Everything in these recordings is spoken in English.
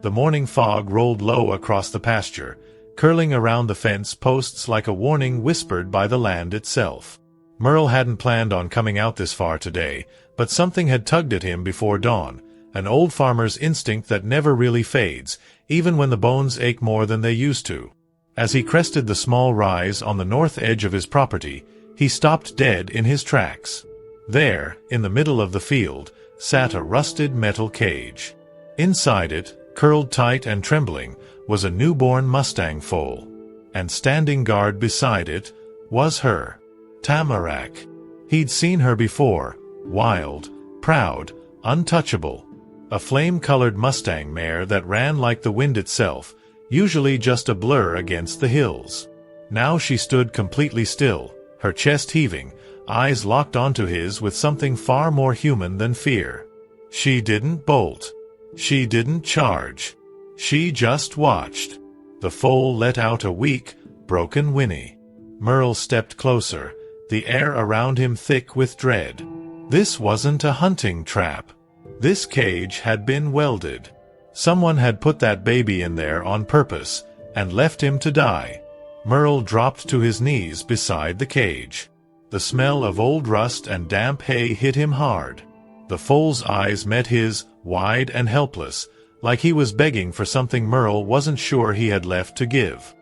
The morning fog rolled low across the pasture, curling around the fence posts like a warning whispered by the land itself. Merle hadn't planned on coming out this far today, but something had tugged at him before dawn, an old farmer's instinct that never really fades, even when the bones ache more than they used to. As he crested the small rise on the north edge of his property, he stopped dead in his tracks. There, in the middle of the field, sat a rusted metal cage. Inside it, curled tight and trembling, was a newborn mustang foal. And standing guard beside it was her, Tamarack. He'd seen her before, wild, proud, untouchable. A flame-colored mustang mare that ran like the wind itself, usually just a blur against the hills. Now she stood completely still, her chest heaving, eyes locked onto his with something far more human than fear. She didn't bolt. She didn't charge. She just watched. The foal let out a weak, broken whinny. Merle stepped closer, the air around him thick with dread. This wasn't a hunting trap. This cage had been welded. Someone had put that baby in there on purpose, and left him to die. Merle dropped to his knees beside the cage. The smell of old rust and damp hay hit him hard. The foal's eyes met his, wide and helpless, like he was begging for something Merle wasn't sure he had left to give.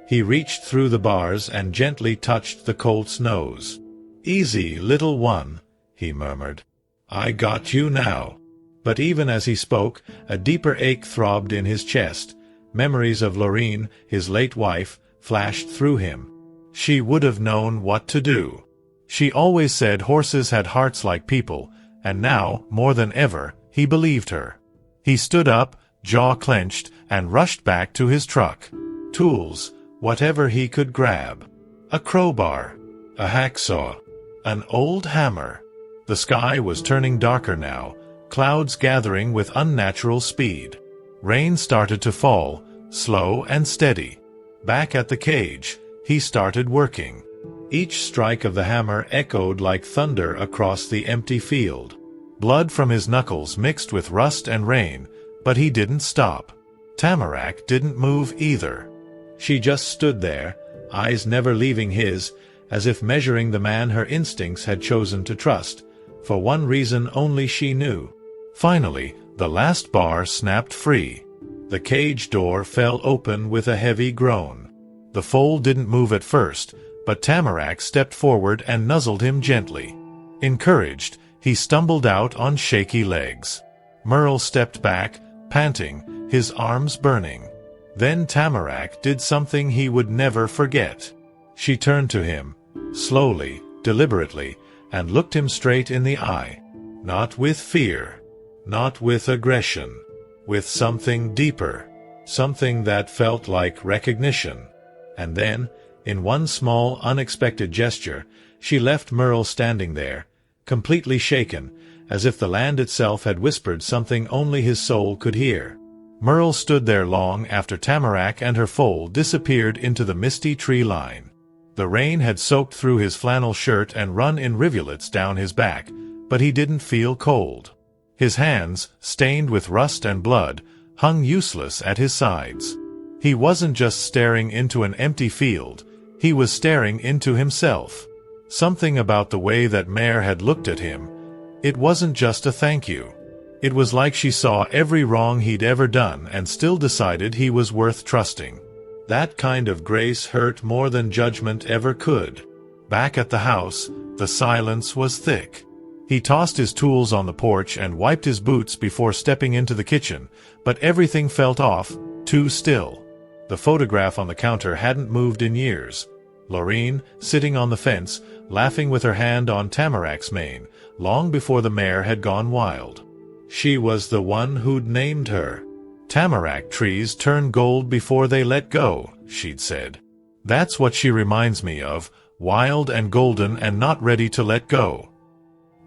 He reached through the bars and gently touched the colt's nose. "Easy, little one," he murmured. "I got you now." But even as he spoke, a deeper ache throbbed in his chest. Memories of Lorene, his late wife, flashed through him. She would have known what to do. She always said horses had hearts like people, and now, more than ever, he believed her. He stood up, jaw clenched, and rushed back to his truck. Tools, whatever he could grab. A crowbar, a hacksaw, an old hammer. The sky was turning darker now, clouds gathering with unnatural speed. Rain started to fall, slow and steady. Back at the cage, he started working. Each strike of the hammer echoed like thunder across the empty field. Blood from his knuckles mixed with rust and rain, but he didn't stop. Tamarack didn't move either. She just stood there, eyes never leaving his, as if measuring the man her instincts had chosen to trust, for one reason only she knew. Finally, the last bar snapped free. The cage door fell open with a heavy groan. The foal didn't move at first, but Tamarack stepped forward and nuzzled him gently. Encouraged, he stumbled out on shaky legs. Merle stepped back, panting, his arms burning. Then Tamarack did something he would never forget. She turned to him, slowly, deliberately, and looked him straight in the eye. Not with fear. Not with aggression. With something deeper. Something that felt like recognition. And then, in one small, unexpected gesture, she left Merle standing there, completely shaken, as if the land itself had whispered something only his soul could hear. Merle stood there long after Tamarack and her foal disappeared into the misty tree line. The rain had soaked through his flannel shirt and run in rivulets down his back, but he didn't feel cold. His hands, stained with rust and blood, hung useless at his sides. He wasn't just staring into an empty field, he was staring into himself. Something about the way that mare had looked at him. It wasn't just a thank you. It was like she saw every wrong he'd ever done and still decided he was worth trusting. That kind of grace hurt more than judgment ever could. Back at the house, the silence was thick. He tossed his tools on the porch and wiped his boots before stepping into the kitchen, but everything felt off, too still. The photograph on the counter hadn't moved in years. Lorene, sitting on the fence, laughing with her hand on Tamarack's mane, long before the mare had gone wild. She was the one who'd named her. Tamarack trees turn gold before they let go, she'd said. That's what she reminds me of, wild and golden and not ready to let go.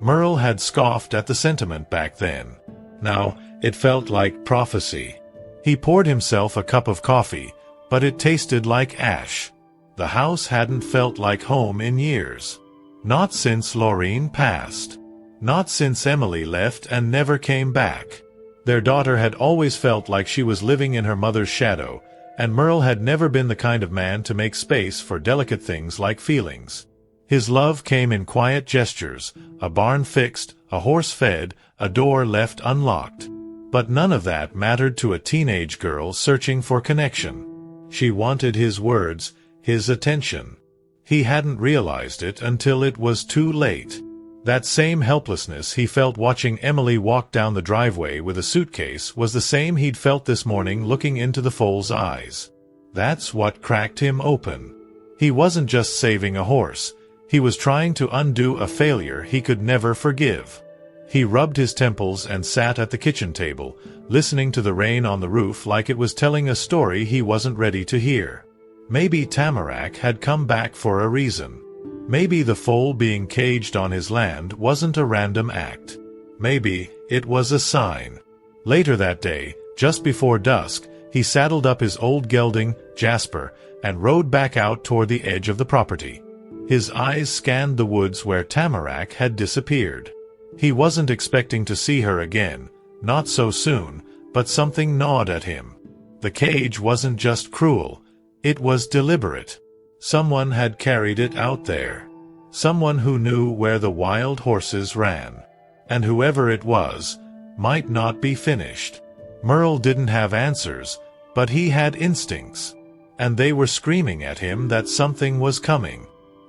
Merle had scoffed at the sentiment back then. Now, it felt like prophecy. He poured himself a cup of coffee, but it tasted like ash. The house hadn't felt like home in years. Not since Lorene passed. Not since Emily left and never came back. Their daughter had always felt like she was living in her mother's shadow, and Merle had never been the kind of man to make space for delicate things like feelings. His love came in quiet gestures, a barn fixed, a horse fed, a door left unlocked. But none of that mattered to a teenage girl searching for connection. She wanted his words, his attention. He hadn't realized it until it was too late. That same helplessness he felt watching Emily walk down the driveway with a suitcase was the same he'd felt this morning looking into the foal's eyes. That's what cracked him open. He wasn't just saving a horse. He was trying to undo a failure he could never forgive. He rubbed his temples and sat at the kitchen table, listening to the rain on the roof like it was telling a story he wasn't ready to hear. Maybe Tamarack had come back for a reason. Maybe the foal being caged on his land wasn't a random act. Maybe it was a sign. Later that day, just before dusk, he saddled up his old gelding, Jasper, and rode back out toward the edge of the property. His eyes scanned the woods where Tamarack had disappeared. He wasn't expecting to see her again, not so soon, but something gnawed at him. The cage wasn't just cruel, it was deliberate. Someone had carried it out there. Someone who knew where the wild horses ran. And whoever it was, might not be finished. Merle didn't have answers, but he had instincts. And they were screaming at him that something was coming.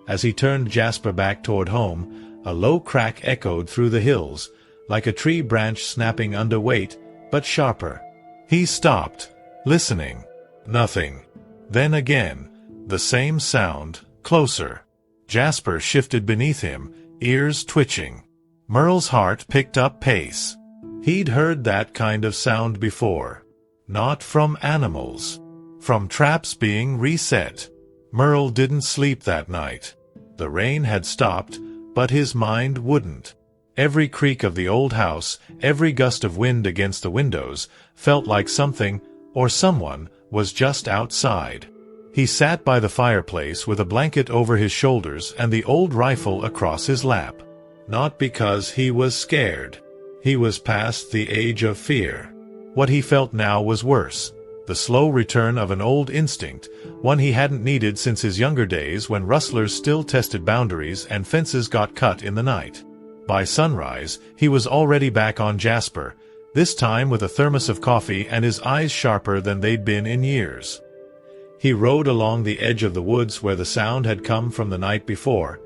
As he turned Jasper back toward home, a low crack echoed through the hills, like a tree branch snapping under weight, but sharper. He stopped, listening. Nothing. Then again, the same sound, closer. Jasper shifted beneath him, ears twitching. Merle's heart picked up pace. He'd heard that kind of sound before. Not from animals. From traps being reset. Merle didn't sleep that night. The rain had stopped, but his mind wouldn't. Every creak of the old house, every gust of wind against the windows, felt like something, or someone, was just outside. He sat by the fireplace with a blanket over his shoulders and the old rifle across his lap. Not because he was scared. He was past the age of fear. What he felt now was worse. The slow return of an old instinct, one he hadn't needed since his younger days when rustlers still tested boundaries and fences got cut in the night. By sunrise, he was already back on Jasper, this time with a thermos of coffee and his eyes sharper than they'd been in years. He rode along the edge of the woods where the sound had come from the night before,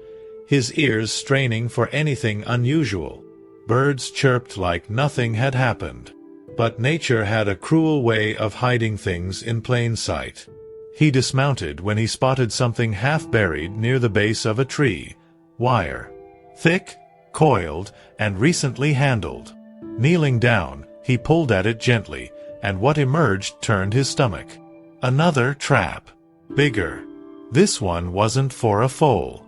his ears straining for anything unusual. Birds chirped like nothing had happened. But nature had a cruel way of hiding things in plain sight. He dismounted when he spotted something half buried near the base of a tree. Wire. Thick, coiled, and recently handled. Kneeling down, he pulled at it gently, and what emerged turned his stomach. Another trap. Bigger. This one wasn't for a foal.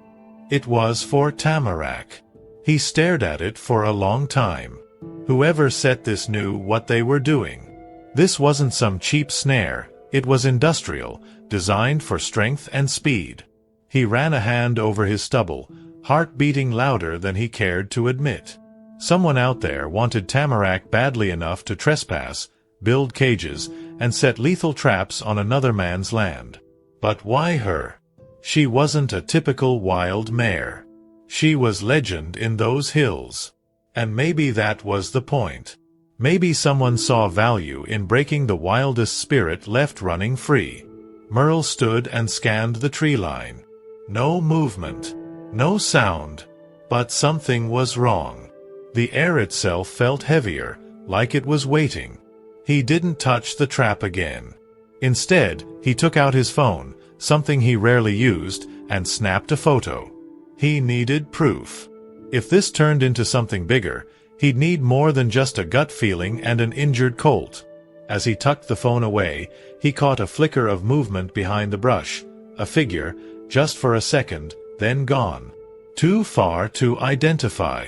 It was for Tamarack. He stared at it for a long time. Whoever set this knew what they were doing. This wasn't some cheap snare, it was industrial, designed for strength and speed. He ran a hand over his stubble, heart beating louder than he cared to admit. Someone out there wanted Tamarack badly enough to trespass, build cages, and set lethal traps on another man's land. But why her? She wasn't a typical wild mare. She was legend in those hills. And maybe that was the point. Maybe someone saw value in breaking the wildest spirit left running free. Merle stood and scanned the tree line. No movement. No sound. But something was wrong. The air itself felt heavier, like it was waiting. He didn't touch the trap again. Instead, he took out his phone, something he rarely used, and snapped a photo. He needed proof. If this turned into something bigger, he'd need more than just a gut feeling and an injured colt. As he tucked the phone away, he caught a flicker of movement behind the brush, a figure, just for a second, then gone. Too far to identify.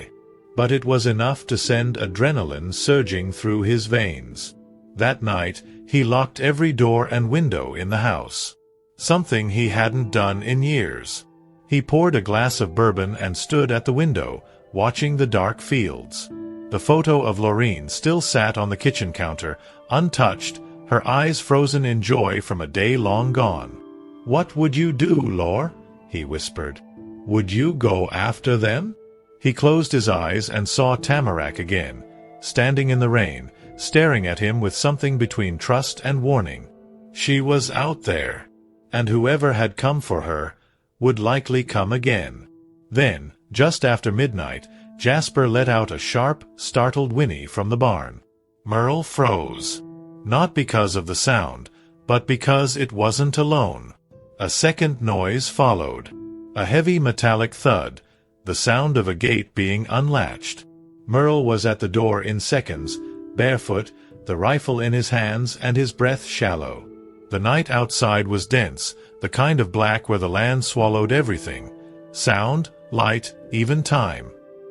But it was enough to send adrenaline surging through his veins. That night, he locked every door and window in the house. Something he hadn't done in years. He poured a glass of bourbon and stood at the window, watching the dark fields. The photo of Laureen still sat on the kitchen counter, untouched, her eyes frozen in joy from a day long gone. "What would you do, Laure?" he whispered. "Would you go after them?" He closed his eyes and saw Tamarack again, standing in the rain, staring at him with something between trust and warning. She was out there, and whoever had come for her would likely come again. Then, just after midnight, Jasper let out a sharp, startled whinny from the barn. Merle froze. Not because of the sound, but because it wasn't alone. A second noise followed. A heavy metallic thud, the sound of a gate being unlatched. Merle was at the door in seconds, barefoot, the rifle in his hands and his breath shallow. The night outside was dense, the kind of black where the land swallowed everything. Sound, light, even time.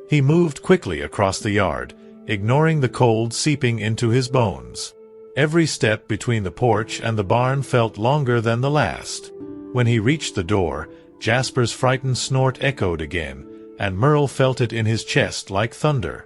He moved quickly across the yard, ignoring the cold seeping into his bones. Every step between the porch and the barn felt longer than the last. When he reached the door, Jasper's frightened snort echoed again, and Merle felt it in his chest like thunder.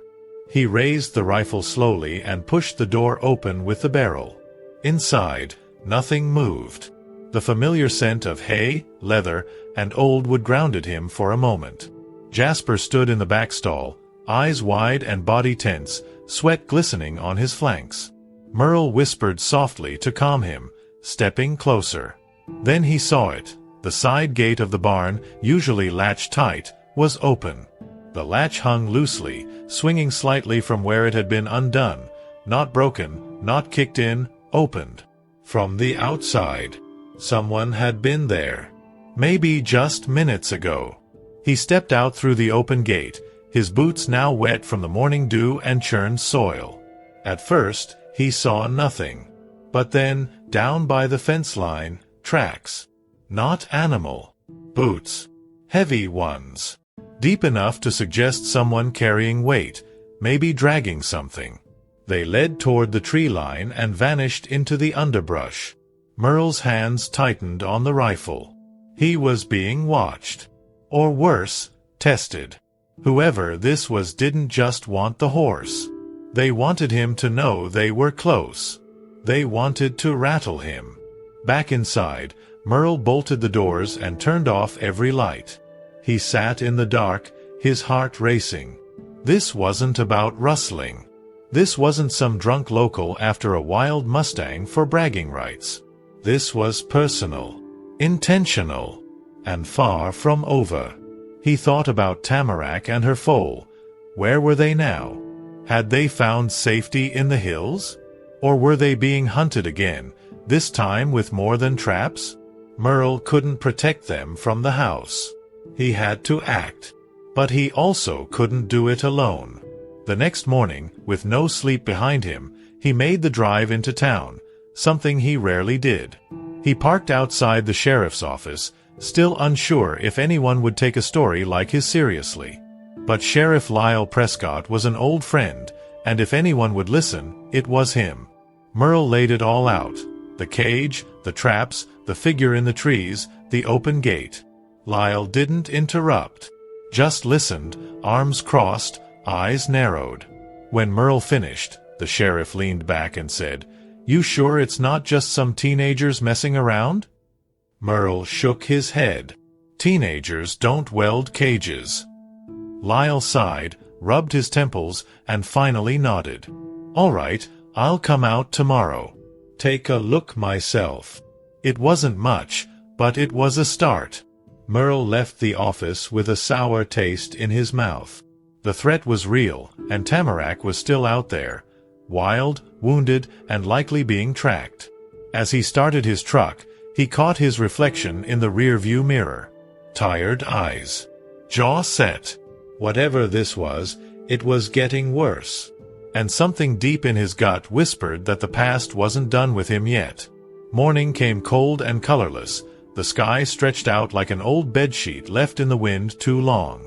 He raised the rifle slowly and pushed the door open with the barrel. Inside, nothing moved. The familiar scent of hay, leather, and old wood grounded him for a moment. Jasper stood in the back stall, eyes wide and body tense, sweat glistening on his flanks. Merle whispered softly to calm him, stepping closer. Then he saw it. The side gate of the barn, usually latched tight, was open. The latch hung loosely, swinging slightly from where it had been undone, not broken, not kicked in, opened. From the outside, someone had been there. Maybe just minutes ago. He stepped out through the open gate, his boots now wet from the morning dew and churned soil. At first, he saw nothing. But then, down by the fence line, tracks. Not animal. Boots. Heavy ones. Deep enough to suggest someone carrying weight, maybe dragging something. They led toward the tree line and vanished into the underbrush. Merle's hands tightened on the rifle. He was being watched. Or worse, tested. Whoever this was didn't just want the horse. They wanted him to know they were close. They wanted to rattle him. Back inside, Merle bolted the doors and turned off every light. He sat in the dark, his heart racing. This wasn't about rustling. This wasn't some drunk local after a wild mustang for bragging rights. This was personal, intentional, and far from over. He thought about Tamarack and her foal. Where were they now? Had they found safety in the hills? Or were they being hunted again, this time with more than traps? Merle couldn't protect them from the house. He had to act. But he also couldn't do it alone. The next morning, with no sleep behind him, he made the drive into town, something he rarely did. He parked outside the sheriff's office, still unsure if anyone would take a story like his seriously. But Sheriff Lyle Prescott was an old friend, and if anyone would listen, it was him. Merle laid it all out. The cage, the traps, the figure in the trees, the open gate. Lyle didn't interrupt. Just listened, arms crossed, eyes narrowed. When Merle finished, the sheriff leaned back and said, "You sure it's not just some teenagers messing around?" Merle shook his head. Teenagers don't weld cages. Lyle sighed, rubbed his temples, and finally nodded. "All right, I'll come out tomorrow. Take a look myself." It wasn't much, but it was a start. Merle left the office with a sour taste in his mouth. The threat was real, and Tamarack was still out there, wild, wounded, and likely being tracked. As he started his truck, he caught his reflection in the rear-view mirror. Tired eyes. Jaw set. Whatever this was, it was getting worse. And something deep in his gut whispered that the past wasn't done with him yet. Morning came cold and colorless. The sky stretched out like an old bedsheet left in the wind too long.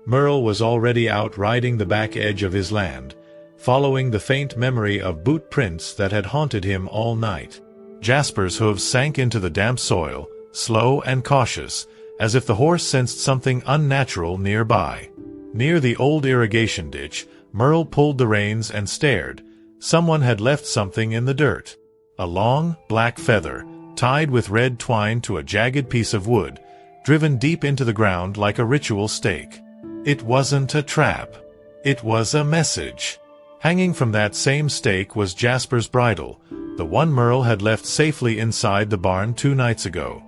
Merle was already out riding the back edge of his land, following the faint memory of boot prints that had haunted him all night. Jasper's hooves sank into the damp soil, slow and cautious, as if the horse sensed something unnatural nearby. Near the old irrigation ditch, Merle pulled the reins and stared. Someone had left something in the dirt. A long, black feather, tied with red twine to a jagged piece of wood, driven deep into the ground like a ritual stake. It wasn't a trap. It was a message. Hanging from that same stake was Jasper's bridle, the one Merle had left safely inside the barn 2 nights ago.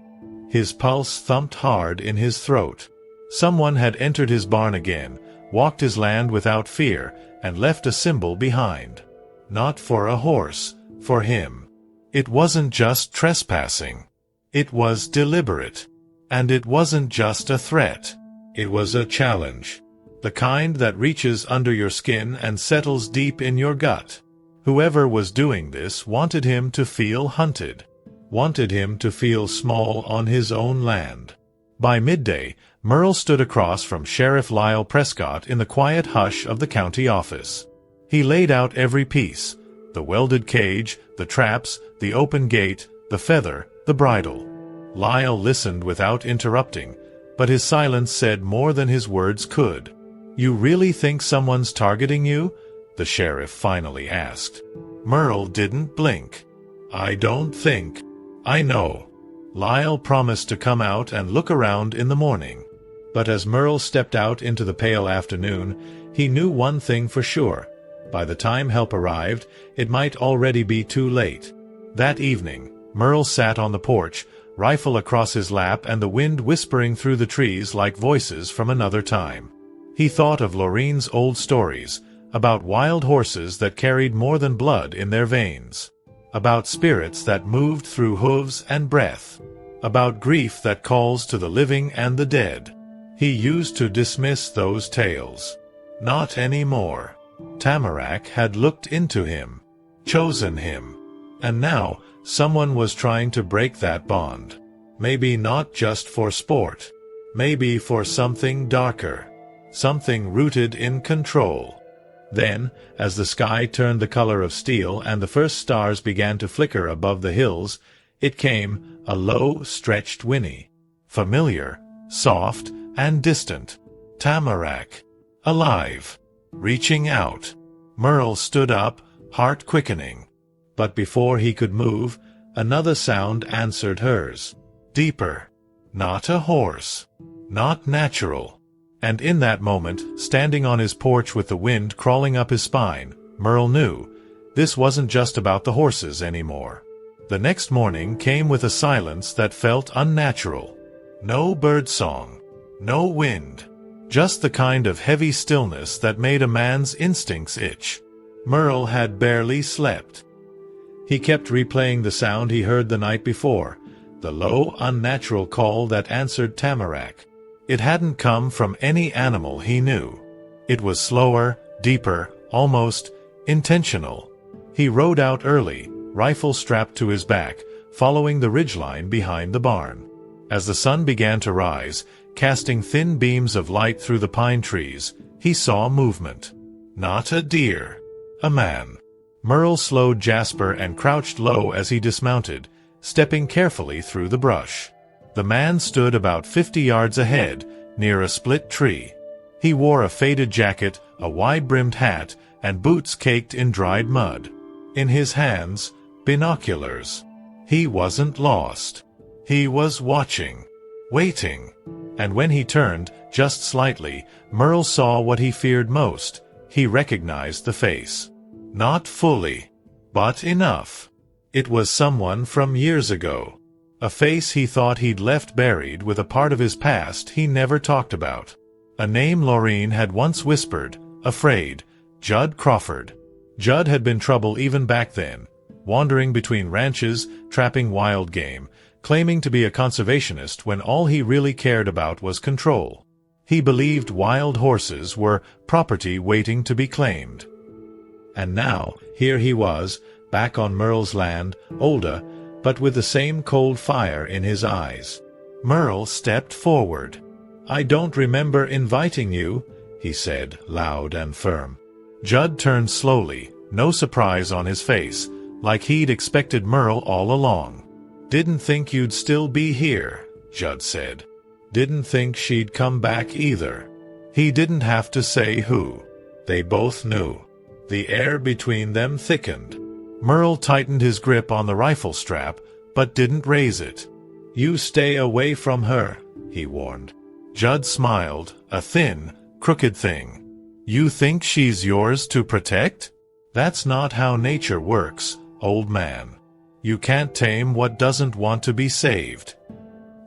His pulse thumped hard in his throat. Someone had entered his barn again, walked his land without fear, and left a symbol behind. Not for a horse, for him. It wasn't just trespassing. It was deliberate. And it wasn't just a threat. It was a challenge. The kind that reaches under your skin and settles deep in your gut. Whoever was doing this wanted him to feel hunted. Wanted him to feel small on his own land. By midday, Merle stood across from Sheriff Lyle Prescott in the quiet hush of the county office. He laid out every piece: the welded cage, the traps, the open gate, the feather, the bridle. Lyle listened without interrupting, but his silence said more than his words could. "You really think someone's targeting you?" the sheriff finally asked. Merle didn't blink. "I don't think. I know." Lyle promised to come out and look around in the morning. But as Merle stepped out into the pale afternoon, he knew one thing for sure. By the time help arrived, it might already be too late. That evening, Merle sat on the porch, rifle across his lap and the wind whispering through the trees like voices from another time. He thought of Laureen's old stories, about wild horses that carried more than blood in their veins, about spirits that moved through hooves and breath, about grief that calls to the living and the dead. He used to dismiss those tales. Not anymore. Tamarack had looked into him, chosen him, and now someone was trying to break that bond. Maybe not just for sport, maybe for something darker, something rooted in control. Then, as the sky turned the color of steel and the first stars began to flicker above the hills, it came, a low, stretched whinny. Familiar, soft, and distant. Tamarack. Alive. Reaching out. Merle stood up, heart quickening. But before he could move, another sound answered hers. Deeper. Not a horse. Not natural. And in that moment, standing on his porch with the wind crawling up his spine, Merle knew this wasn't just about the horses anymore. The next morning came with a silence that felt unnatural. No birdsong, no wind, just the kind of heavy stillness that made a man's instincts itch. Merle had barely slept. He kept replaying the sound he heard the night before, the low, unnatural call that answered Tamarack. It hadn't come from any animal he knew. It was slower, deeper, almost intentional. He rode out early, rifle strapped to his back, following the ridgeline behind the barn. As the sun began to rise, casting thin beams of light through the pine trees, he saw movement. Not a deer. A man. Merle slowed Jasper and crouched low as he dismounted, stepping carefully through the brush. The man stood about 50 yards ahead, near a split tree. He wore a faded jacket, a wide-brimmed hat, and boots caked in dried mud. In his hands, binoculars. He wasn't lost. He was watching, waiting. And when he turned, just slightly, Merle saw what he feared most. He recognized the face. Not fully, but enough. It was someone from years ago. A face he thought he'd left buried with a part of his past he never talked about. A name Laureen had once whispered, afraid, Jud Crawford. Jud had been trouble even back then, wandering between ranches, trapping wild game, claiming to be a conservationist when all he really cared about was control. He believed wild horses were property waiting to be claimed. And now, here he was, back on Merle's land, older, but with the same cold fire in his eyes. Merle stepped forward. "I don't remember inviting you," he said, loud and firm. Jud turned slowly, no surprise on his face, like he'd expected Merle all along. "Didn't think you'd still be here," Jud said. "Didn't think she'd come back either." He didn't have to say who. They both knew. The air between them thickened. Merle tightened his grip on the rifle strap, but didn't raise it. "You stay away from her," he warned. Jud smiled, a thin, crooked thing. "You think she's yours to protect? That's not how nature works, old man. You can't tame what doesn't want to be saved."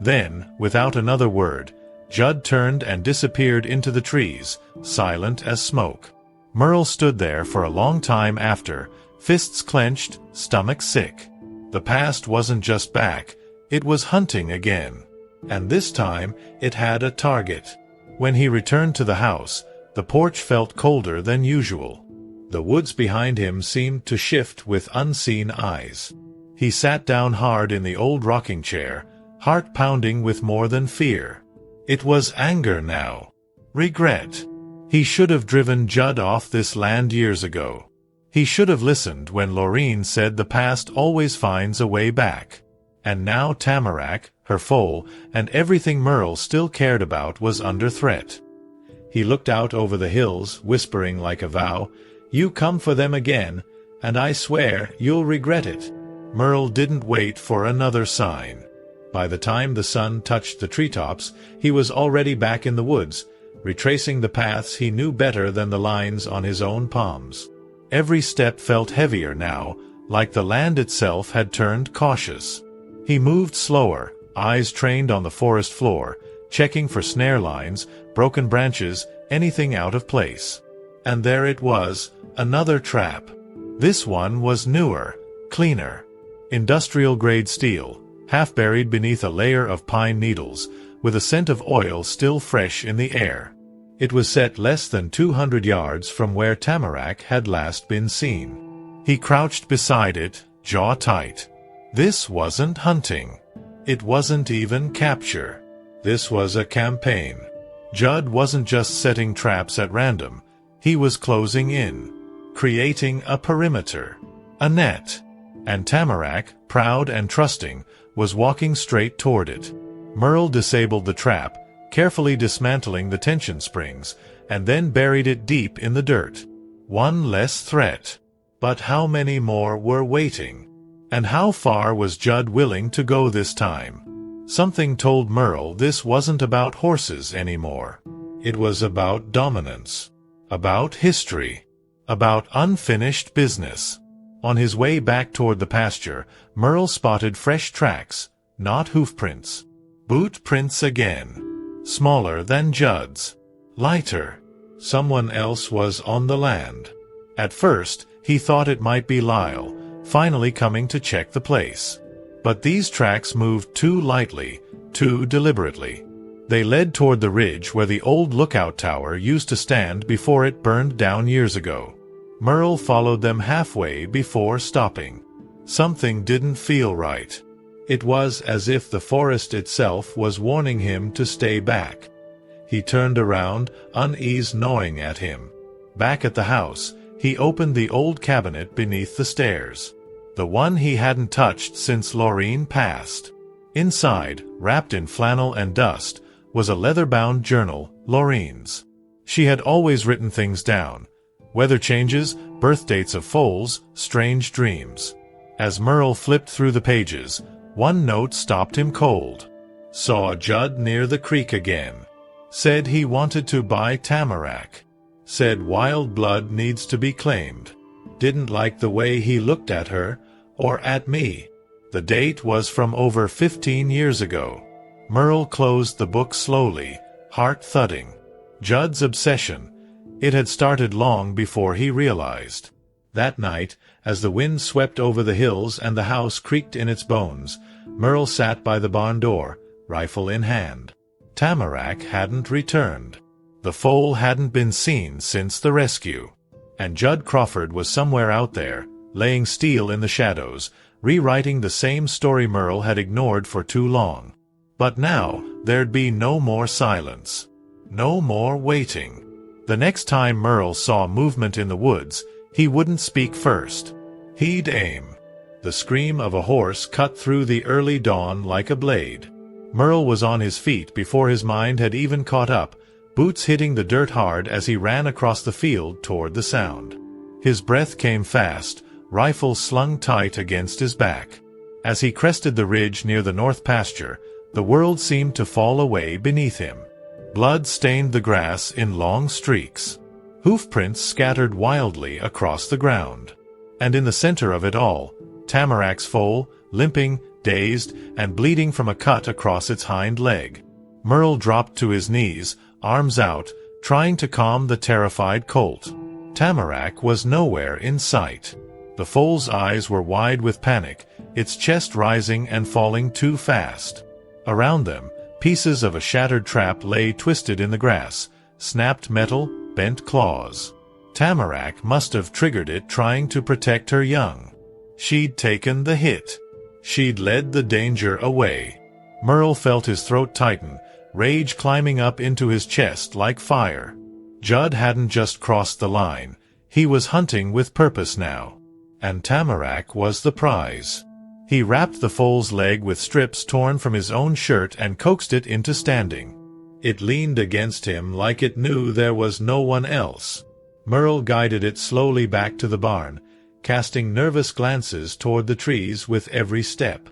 Then, without another word, Jud turned and disappeared into the trees, silent as smoke. Merle stood there for a long time after, fists clenched, stomach sick. The past wasn't just back, it was hunting again. And this time, it had a target. When he returned to the house, the porch felt colder than usual. The woods behind him seemed to shift with unseen eyes. He sat down hard in the old rocking chair, heart pounding with more than fear. It was anger now. Regret. He should have driven Jud off this land years ago. He should have listened when Laureen said the past always finds a way back. And now Tamarack, her foal, and everything Merle still cared about was under threat. He looked out over the hills, whispering like a vow, "You come for them again, and I swear you'll regret it." Merle didn't wait for another sign. By the time the sun touched the treetops, he was already back in the woods, retracing the paths he knew better than the lines on his own palms. Every step felt heavier now, like the land itself had turned cautious. He moved slower, eyes trained on the forest floor, checking for snare lines, broken branches, anything out of place. And there it was, another trap. This one was newer, cleaner. Industrial-grade steel, half buried beneath a layer of pine needles, with a scent of oil still fresh in the air. It was set less than 200 yards from where Tamarack had last been seen. He crouched beside it, jaw tight. This wasn't hunting. It wasn't even capture. This was a campaign. Jud wasn't just setting traps at random. He was closing in, creating a perimeter, a net. And Tamarack, proud and trusting, was walking straight toward it. Merle disabled the trap, carefully dismantling the tension springs, and then buried it deep in the dirt. One less threat. But how many more were waiting? And how far was Jud willing to go this time? Something told Merle this wasn't about horses anymore. It was about dominance. About history. About unfinished business. On his way back toward the pasture, Merle spotted fresh tracks, not hoofprints. Boot prints again. Smaller than Jud's. Lighter. Someone else was on the land. At first, he thought it might be Lyle, finally coming to check the place. But these tracks moved too lightly, too deliberately. They led toward the ridge where the old lookout tower used to stand before it burned down years ago. Merle followed them halfway before stopping. Something didn't feel right. It was as if the forest itself was warning him to stay back. He turned around, unease gnawing at him. Back at the house, he opened the old cabinet beneath the stairs. The one he hadn't touched since Laureen passed. Inside, wrapped in flannel and dust, was a leather-bound journal, Laureen's. She had always written things down. Weather changes, birth dates of foals, strange dreams. As Merle flipped through the pages, one note stopped him cold. Saw Jud near the creek again. Said he wanted to buy Tamarack. Said wild blood needs to be claimed. Didn't like the way he looked at her, or at me. The date was from over 15 years ago. Merle closed the book slowly, heart thudding. Jud's obsession. It had started long before he realized. That night, as the wind swept over the hills and the house creaked in its bones, Merle sat by the barn door, rifle in hand. Tamarack hadn't returned. The foal hadn't been seen since the rescue. And Jud Crawford was somewhere out there, laying steel in the shadows, rewriting the same story Merle had ignored for too long. But now, there'd be no more silence. No more waiting. The next time Merle saw movement in the woods, he wouldn't speak first. He'd aim. The scream of a horse cut through the early dawn like a blade. Merle was on his feet before his mind had even caught up, boots hitting the dirt hard as he ran across the field toward the sound. His breath came fast, rifle slung tight against his back. As he crested the ridge near the north pasture, the world seemed to fall away beneath him. Blood stained the grass in long streaks. Hoofprints scattered wildly across the ground. And in the center of it all, Tamarack's foal, limping, dazed, and bleeding from a cut across its hind leg. Merle dropped to his knees, arms out, trying to calm the terrified colt. Tamarack was nowhere in sight. The foal's eyes were wide with panic, its chest rising and falling too fast. Around them, pieces of a shattered trap lay twisted in the grass, snapped metal, bent claws. Tamarack must have triggered it trying to protect her young. She'd taken the hit. She'd led the danger away. Merle felt his throat tighten, rage climbing up into his chest like fire. Jud hadn't just crossed the line. He was hunting with purpose now. And Tamarack was the prize. He wrapped the foal's leg with strips torn from his own shirt and coaxed it into standing. It leaned against him like it knew there was no one else. Merle guided it slowly back to the barn, casting nervous glances toward the trees with every step.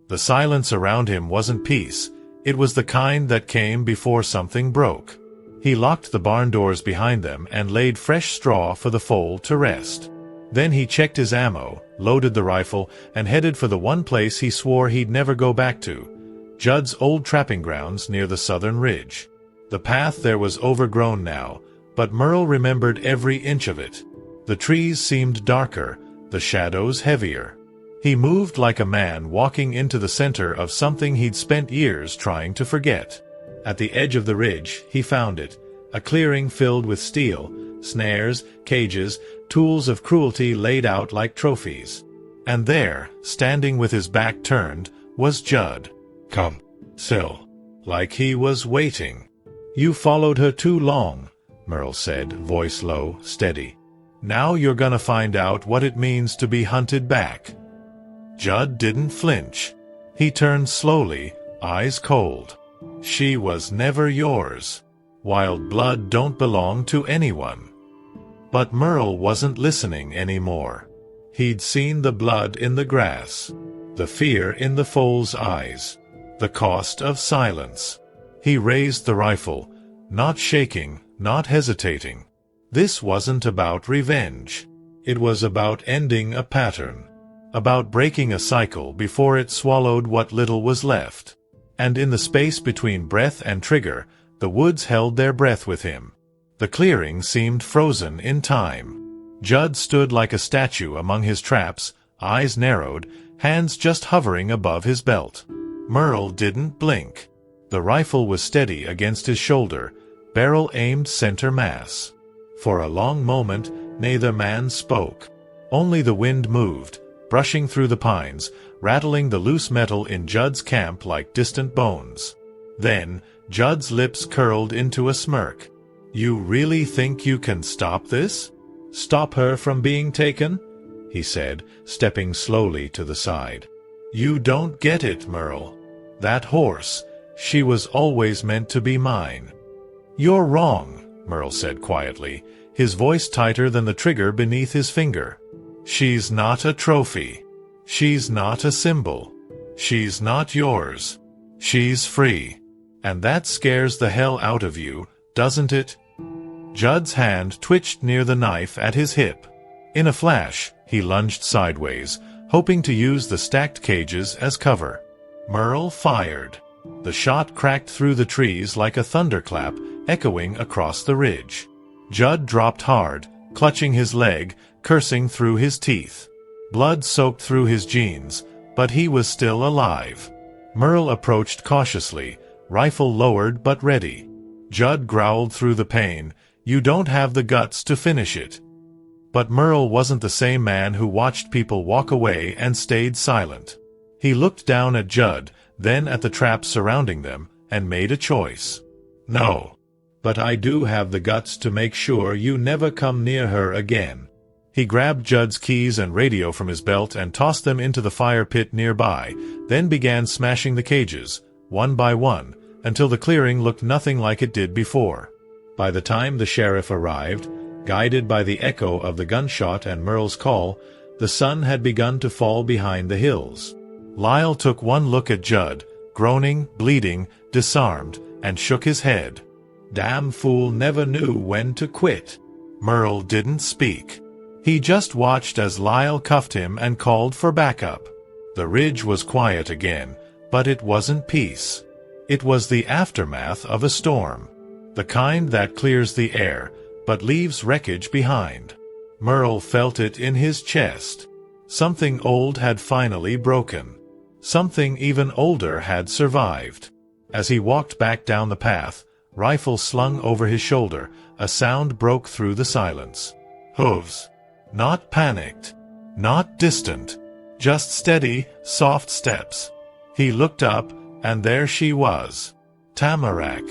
The silence around him wasn't peace. It was the kind that came before something broke. He locked the barn doors behind them and laid fresh straw for the foal to rest. Then he checked his ammo, loaded the rifle, and headed for the one place he swore he'd never go back to, Jud's old trapping grounds near the southern ridge. The path there was overgrown now, but Merle remembered every inch of it. The trees seemed darker, the shadows heavier. He moved like a man walking into the center of something he'd spent years trying to forget. At the edge of the ridge, he found it, a clearing filled with steel, snares, cages, tools of cruelty laid out like trophies. And there, standing with his back turned, was Jud. "Come, Sil." Like he was waiting. "You followed her too long," Merle said, voice low, steady. "Now you're gonna find out what it means to be hunted back." Jud didn't flinch. He turned slowly, eyes cold. "She was never yours. Wild blood don't belong to anyone." But Merle wasn't listening anymore. He'd seen the blood in the grass, the fear in the foal's eyes, the cost of silence. He raised the rifle, not shaking, not hesitating. This wasn't about revenge. It was about ending a pattern, about breaking a cycle before it swallowed what little was left. And in the space between breath and trigger, the woods held their breath with him. The clearing seemed frozen in time. Jud stood like a statue among his traps, eyes narrowed, hands just hovering above his belt. Merle didn't blink. The rifle was steady against his shoulder, barrel aimed center mass. For a long moment, neither man spoke. Only the wind moved, brushing through the pines, rattling the loose metal in Jud's camp like distant bones. Then, Jud's lips curled into a smirk. "You really think you can stop this? Stop her from being taken?" he said, stepping slowly to the side. "You don't get it, Merle. That horse, she was always meant to be mine." "You're wrong," Merle said quietly, his voice tighter than the trigger beneath his finger. "She's not a trophy. She's not a symbol. She's not yours. She's free. And that scares the hell out of you, doesn't it?" Jud's hand twitched near the knife at his hip. In a flash, he lunged sideways, hoping to use the stacked cages as cover. Merle fired. The shot cracked through the trees like a thunderclap, echoing across the ridge. Jud dropped hard, clutching his leg, cursing through his teeth. Blood soaked through his jeans, but he was still alive. Merle approached cautiously, rifle lowered but ready. Jud growled through the pain, "You don't have the guts to finish it." But Merle wasn't the same man who watched people walk away and stayed silent. He looked down at Jud, then at the traps surrounding them, and made a choice. "No. But I do have the guts to make sure you never come near her again." He grabbed Jud's keys and radio from his belt and tossed them into the fire pit nearby, then began smashing the cages, one by one, until the clearing looked nothing like it did before. By the time the sheriff arrived, guided by the echo of the gunshot and Merle's call, the sun had begun to fall behind the hills. Lyle took one look at Jud, groaning, bleeding, disarmed, and shook his head. Damn fool never knew when to quit. Merle didn't speak. He just watched as Lyle cuffed him and called for backup. The ridge was quiet again, but it wasn't peace. It was the aftermath of a storm. The kind that clears the air, but leaves wreckage behind. Merle felt it in his chest. Something old had finally broken. Something even older had survived. As he walked back down the path, rifle slung over his shoulder, a sound broke through the silence. Hooves. Not panicked. Not distant. Just steady, soft steps. He looked up, and there she was. Tamarack.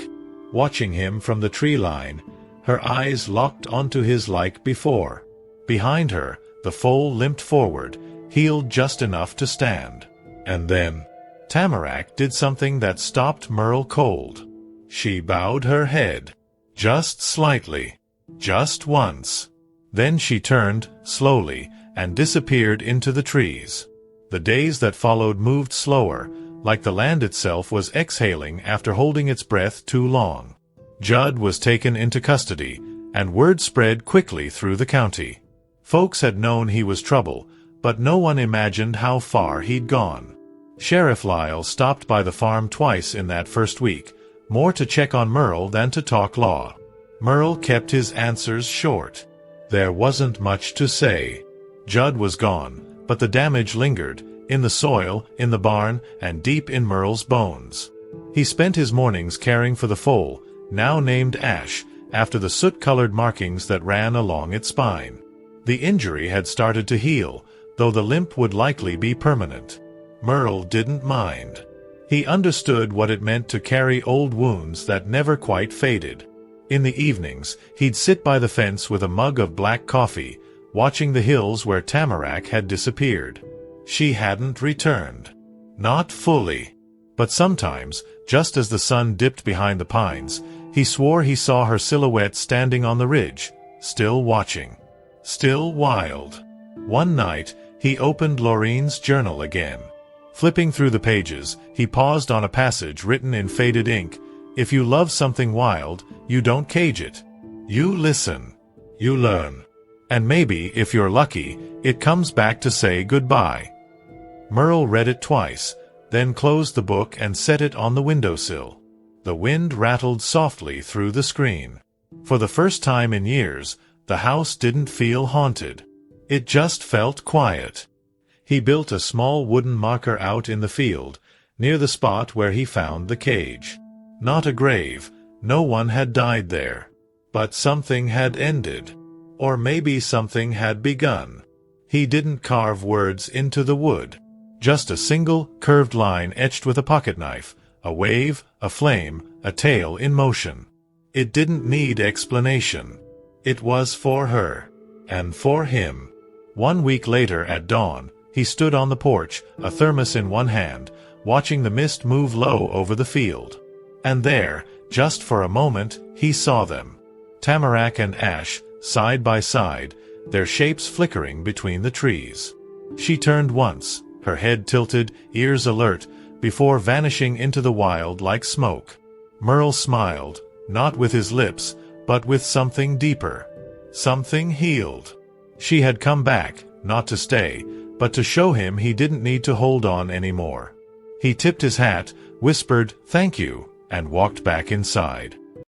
Watching him from the tree line, her eyes locked onto his like before. Behind her, the foal limped forward, heeled just enough to stand. And then, Tamarack did something that stopped Merle cold. She bowed her head. Just slightly. Just once. Then she turned, slowly, and disappeared into the trees. The days that followed moved slower, like the land itself was exhaling after holding its breath too long. Jud was taken into custody, and word spread quickly through the county. Folks had known he was trouble, but no one imagined how far he'd gone. Sheriff Lyle stopped by the farm twice in that first week, more to check on Merle than to talk law. Merle kept his answers short. There wasn't much to say. Jud was gone, but the damage lingered, in the soil, in the barn, and deep in Merle's bones. He spent his mornings caring for the foal, now named Ash, after the soot-colored markings that ran along its spine. The injury had started to heal, though the limp would likely be permanent. Merle didn't mind. He understood what it meant to carry old wounds that never quite faded. In the evenings, he'd sit by the fence with a mug of black coffee, watching the hills where Tamarack had disappeared. She hadn't returned. Not fully. But sometimes, just as the sun dipped behind the pines, he swore he saw her silhouette standing on the ridge, still watching. Still wild. One night, he opened Laureen's journal again. Flipping through the pages, he paused on a passage written in faded ink. If you love something wild, you don't cage it. You listen. You learn. And maybe, if you're lucky, it comes back to say goodbye. Merle read it twice, then closed the book and set it on the windowsill. The wind rattled softly through the screen. For the first time in years, the house didn't feel haunted. It just felt quiet. He built a small wooden marker out in the field, near the spot where he found the cage. Not a grave, no one had died there. But something had ended. Or maybe something had begun. He didn't carve words into the wood. Just a single, curved line etched with a pocketknife, a wave, a flame, a tail in motion. It didn't need explanation. It was for her. And for him. 1 week later at dawn, he stood on the porch, a thermos in one hand, watching the mist move low over the field. And there, just for a moment, he saw them. Tamarack and Ash, side by side, their shapes flickering between the trees. She turned once, her head tilted, ears alert, before vanishing into the wild like smoke. Merle smiled, not with his lips, but with something deeper. Something healed. She had come back, not to stay, but to show him he didn't need to hold on anymore. He tipped his hat, whispered, "Thank you," and walked back inside.